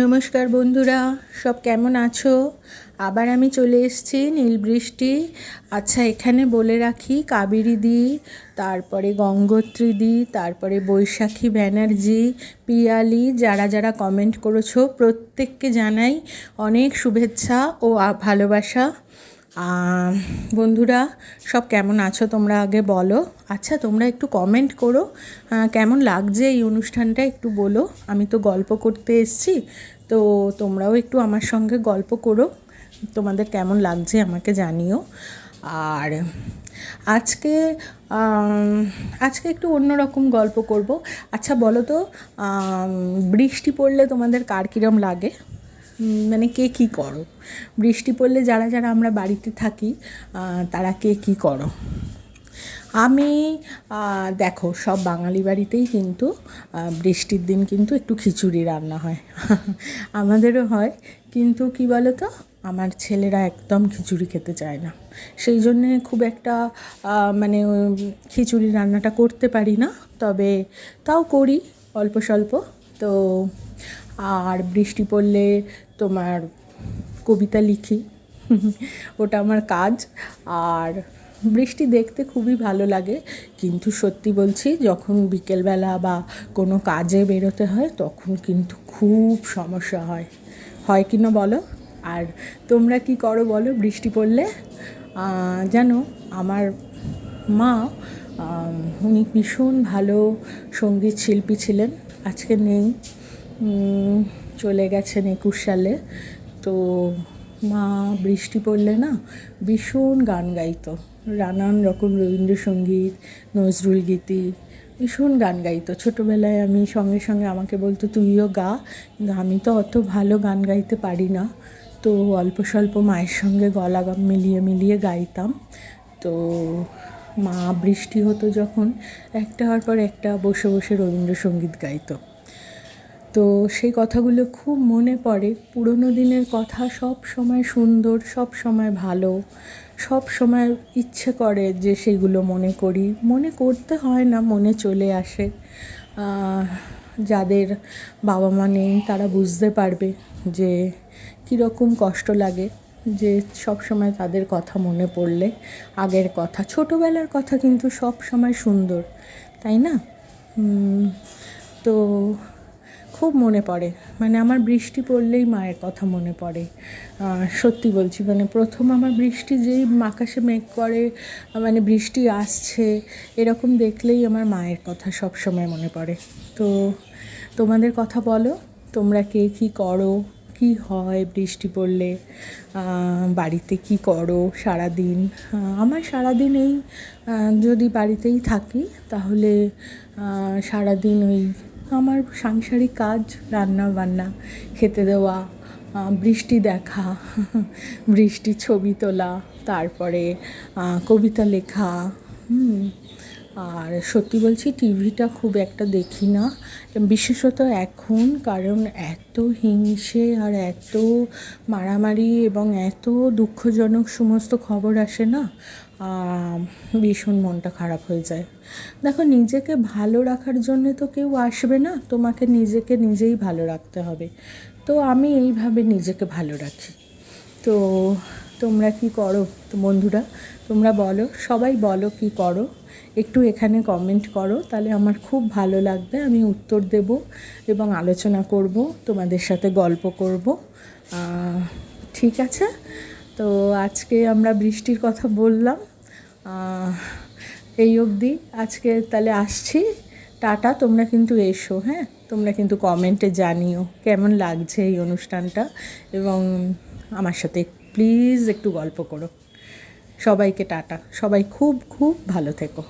নমস্কার বন্ধুরা, সব কেমন আছো? আবার আমি চলে এসেছি নীলবৃষ্টি। আচ্ছা, এখানে বলে রাখি, কাবেরী দি, তারপরে গঙ্গোত্রী দি, তারপরে বৈশাখী ব্যানার্জি, পিয়ালি, যারা যারা কমেন্ট করেছো প্রত্যেককে জানাই অনেক শুভেচ্ছা ও ভালোবাসা। বন্ধুরা সব কেমন আছো তোমরা আগে বলো। আচ্ছা, তোমরা একটু কমেন্ট করো, কেমন লাগছে এই অনুষ্ঠানটা একটু বলো। আমি তো গল্প করতে এসেছি, তো তোমরাও একটু আমার সঙ্গে গল্প করো, তোমাদের কেমন লাগছে আমাকে জানিও। আর আজকে আজকে একটু অন্যরকম গল্প করব। আচ্ছা বলো তো, বৃষ্টি পড়লে তোমাদের কার কীরম লাগে? মানে কে কী করো? বৃষ্টি পড়লে যারা যারা আমরা বাড়িতে থাকি তারা কে কী করো? আমি দেখো, সব বাঙালি বাড়িতেই কিন্তু বৃষ্টির দিন কিন্তু একটু খিচুড়ি রান্না হয়। আমাদেরও হয়, কিন্তু কী বলো তো, আমার ছেলেরা একদম খিচুড়ি খেতে চায় না, সেই জন্যে খুব একটা মানে খিচুড়ি রান্নাটা করতে পারি না, তবে তাও করি অল্প স্বল্প। তো আর বৃষ্টি পড়লে তোমার কবিতা লিখি, ওটা আমার কাজ। আর বৃষ্টি দেখতে খুবই ভালো লাগে, কিন্তু সত্যি বলছি, যখন বিকেলবেলা বা কোনো কাজে বেরোতে হয় তখন কিন্তু খুব সমস্যা হয়, হয় কি না বলো? আর তোমরা কি করো বলো বৃষ্টি পড়লে? জানো, আমার মা উনি ভীষণ ভালো সঙ্গীত শিল্পী ছিলেন, আজকে নেই, চলে গেছেন 21 সালে। তো মা বৃষ্টি পড়লে না ভীষণ গান গাইতো, নানান রকম রবীন্দ্রসঙ্গীত, নজরুল গীতি, ভীষণ গান গাইতো। ছোটোবেলায় আমি সঙ্গে সঙ্গে আমাকে বলতো তুইও গা, কিন্তু আমি তো অত ভালো গান গাইতে পারি না, তো অল্প স্বল্প মায়ের সঙ্গে গলা মিলিয়ে মিলিয়ে গাইতাম। তো মা বৃষ্টি হতো যখন, একটার পর একটা বসে বসে রবীন্দ্রসঙ্গীত গাইতো। তো সেই কথাগুলো খুব মনে পড়ে, পুরনো দিনের কথা, সব সময় সুন্দর, সব সময় ভালো, সব সময় ইচ্ছে করে যে সেগুলো মনে করি, মনে করতে হয় না, মনে চলে আসে। যাদের বাবা মা নেই তারা বুঝতে পারবে যে কীরকম কষ্ট লাগে, যে সব সময় তাদের কথা মনে পড়লে, আগের কথা, ছোটোবেলার কথা কিন্তু সব সময় সুন্দর, তাই না? তো খুব মনে পড়ে, মানে আমার বৃষ্টি পড়লেই মায়ের কথা মনে পড়ে। সত্যি বলছি, মানে প্রথম আমার বৃষ্টি যেই আকাশে মেঘ করে, মানে বৃষ্টি আসছে এরকম দেখলেই আমার মায়ের কথা সব সময় মনে পড়ে। তো তোমাদের কথা বলো, তোমরা কে কী করো, কী হয় বৃষ্টি পড়লে, বাড়িতে কি করো সারাদিন? আমার সারাদিন এই যদি বাড়িতেই থাকি তাহলে সারাদিন ওই আমার সাংসারিক কাজ, রান্না বান্না, খেতে দেওয়া, বৃষ্টি দেখা, বৃষ্টির ছবি তোলা, তারপরে কবিতা লেখা। আর সত্যি বলছি, টিভিটা খুব একটা দেখি না, বিশেষত এখন, কারণ এত হিংসে আর এত মারামারি এবং এত দুঃখজনক সমস্ত খবর আসে না, ভীষণ মনটা খারাপ হয়ে যায়। দেখো, নিজেকে ভালো রাখার জন্যে তো কেউ আসবে না, তোমাকে নিজেকে নিজেই ভালো রাখতে হবে। তো আমি এইভাবে নিজেকে ভালো রাখি। তো তোমরা কি করো তো বন্ধুরা? তোমরা বলো, সবাই বলো কি করো, একটু এখানে কমেন্ট করো, তাহলে আমার খুব ভালো লাগবে, আমি উত্তর দেব এবং আলোচনা করব, তোমাদের সাথে গল্প করব। ঠিক আছে? তো আজকে আমরা বৃষ্টির কথা বললাম, এই অবধি আজকে, তাহলে আসছি, টাটা। তোমরা কিন্তু এসো, হ্যাঁ, তোমরা কিন্তু কমেন্টে জানিও কেমন লাগছে এই অনুষ্ঠানটা, এবং আমার সাথে প্লিজ একটু গল্প করো। সবাইকে টাটা, সবাই খুব খুব ভালো থেকো।